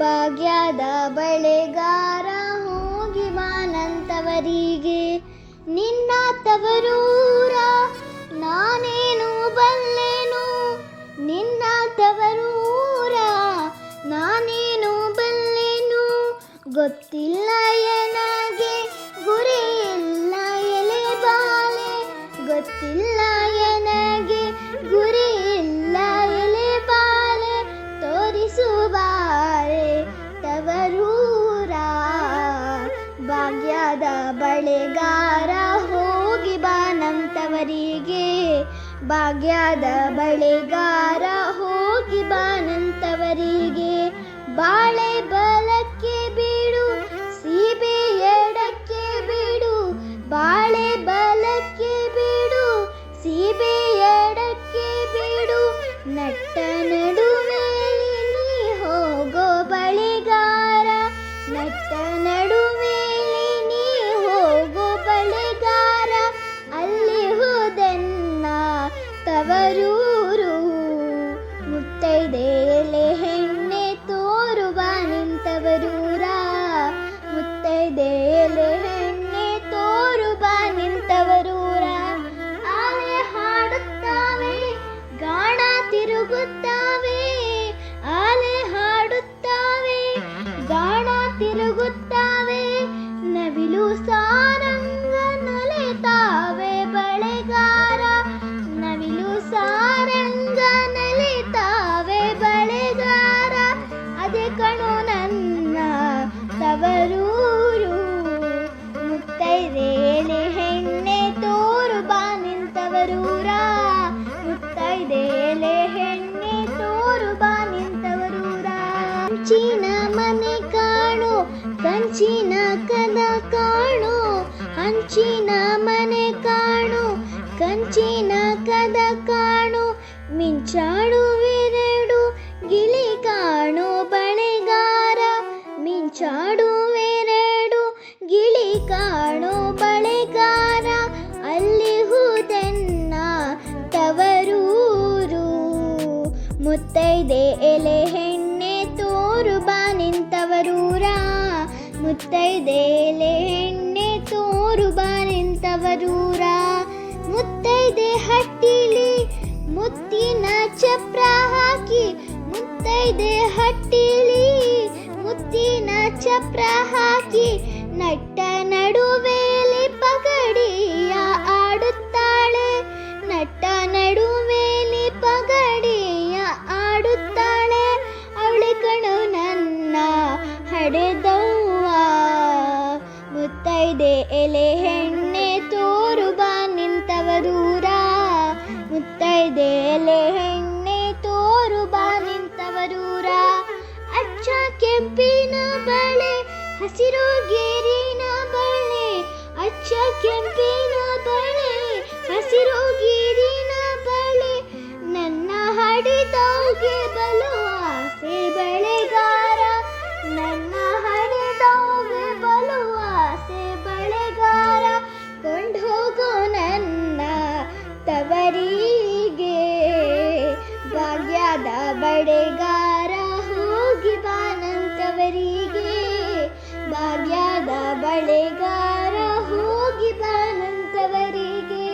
ಭಾಗ್ಯದ ಬಳೆಗಾರ ಹೋಗಿ ಬಾನಂತವರಿಗೆ. ನಿನ್ನ ತವರೂರ ನಾನೇನು ಬಲ್ಲೆನು, ನಿನ್ನ ತವರೂರ ನಾನೇನು ಬಲ್ಲೆನು. ಗೊತ್ತಿಲ್ಲ ಎನಗೆ ಗುರಿಯಿಲ್ಲ ಎಲೆ ಬಾಲೆ, ಗೊತ್ತಿಲ್ಲ ಎನಗೆ ಗುರಿಯಿಲ್ಲ ಎಲೆ ಬಾಲೆ. ತೋರಿಸುವಾರೆ ತವರೂರ ಭಾಗ್ಯದ ಬಳೆಗಾರ ಹೋಗಿ ಬಾನಂತವರಿಗೆ. ಭಾಗ್ಯದ ಬಳೆಗಾರ ಹೋಗಿ ಬಾನಂತವರಿಗೆ. ಬಾಳೆ ಬಲಕ್ಕೆ ಬೀಡು ಸೀಬೆ ಎಡಕ್ಕೆ ಬೀಡು, ಬಾಳೆ ಬಲಕ್ಕೆ ಬೀಡು ಸೀಬೆ ಎಡಕ್ಕೆ ಬೀಡು. ನಟ್ಟ ನಡುವೆಲಿ ನೀ ಹೋಗೋ ಬಳೆಗಾರ, ನಟ್ಟ ನಡುವೆಲಿ ನೀ ಹೋಗೋ ಬಳೆಗಾರ. ಅಲ್ಲಿ ಹೋದನ್ನ ತವರೂರು, ಮುತ್ತೈದೆ ಎಲೆ ಹೆಣ್ಣೆ ತೋರುವ ನಿಂತವರೂರ, ಮುತ್ತೈದೆ ಎಲೆ ಹೆಣ್ಣೆ ತೋರುವ ನಿಂತವರೂರ. ಆಲೆ ಹಾಡುತ್ತಾವೆ ಗಾಣ ತಿರುಗುತ್ತಾವೆ, ಆಲೆ ಹಾಡುತ್ತಾವೆ ಗಾಣ ತಿರುಗುತ್ತಾವೆ. ನವಿಲು ಸಾರಂಗ ನಲಿತಾವೆ ಬಳೆಗಾರ, ನವಿಲು ಸಾರಂಗ ನಲಿತಾವೆ ಬಳೆಗಾರ. ಅದೇ ಕಣೋ ನನ್ನ ತವರೂರು, ಮುತ್ತೈದೆ ಎಲೆ ಹೆಣ್ಣೆ ತೋರು ಬಾ ನಿಂತವರೂರ, ಮುತ್ತೈದೆ ಎಲೆ ಹೆಣ್ಣೆ ತೋರು ಬಾ ನಿಂತವರೂರ. ಕಂಚಿನ ಮನೆ ಕಾಣು ಕಂಚಿನ ಕದ ಕಾಣು, ಹಂಚಿನ ಮನೆ ಕಾಣು ಕಂಚಿನ ಕದ ಕಾಣು. ಮಿಂಚಾಡುವೆರಡು ಗಿಳಿ ಕಾಣು ಬಳೆಗಾರ, ಮಿಂಚಾಡುವೆರಡು ಗಿಳಿ ಕಾಣು ಬಳೆಗಾರ. ಅಲ್ಲಿ ಹುದನ್ನ ತವರೂರು, ಮುತ್ತೈದೆ ಎಲೆ ಹೆಣ್ಣೆ ತೋರು ಬಾ ನಿಂತವರೂರ, ಮುತ್ತೈದೆ ಎಲೆ ಹೆಣ್ಣೆ ತೋರು ಬಾ ನಿಂತವರೂರ. ಮುತ್ತೈದೆ ಹಟ್ಟಿಲಿ ಮುತ್ತಿನ ಚಪ್ರ ಹಾಕಿ, ಮುತ್ತೈದೆ ಹಟ್ಟಿಲಿ ಮುತ್ತಿನ ಚಪ್ರ ಹಾಕಿ. ನಟ್ಟ ನಡುವೆಲಿ ಪಗಡಿಯ ಆಡುತ್ತಾಳೆ, ನಟ್ಟ ನಡುವೆಲಿ ಪಗಡಿಯ ಆಡುತ್ತಾಳೆ. ಅವಳೆ ಕಣು ನನ್ನ ಹಡೆದವ್ವ, ಮುತ್ತೈದೆ ಎಲೆ ಹೆಣ್ಣೆ ತೋರು ಬಾ ನಿಂತವರೂರ, ಮುತ್ತೈದೆ ಎಲೆ ಹೆಣ್ಣೆ ತೋರು ಬಾ ನಿಂತವರೂರ. ಅಚ್ಚ ಕೆಂಪಿನ ಬಳೆ ಹಸಿರು ಗೇರಿನ ಬಳೆ, ಅಚ್ಚ ಕೆಂಪಿನ ಬಳೆ ಹಸಿರು ಗೇರಿನ ಬಳೆ. ನನ್ನ ಹಡಿದವ್ಗೆ ಬಲು ಆಸೆ ಬಳೆಗಾರ, ನನ್ನ ಹಡಿದವ್ಗೆ ಬಲು ಆಸೆ ಬಳೆಗಾರ. ಕೊಂಡು ಹೋಗೋ ನನ್ನ ತವರಿಗೆ, ಭಾಗ್ಯದ ಬಳೆಗಾರ ಹೋಗಿ ಬಾನಂತವರಿಗೆ. ಭಾಗ್ಯದ ಬಳೆಗಾರ ಹೋಗಿ ಬಾನಂತವರಿಗೆ.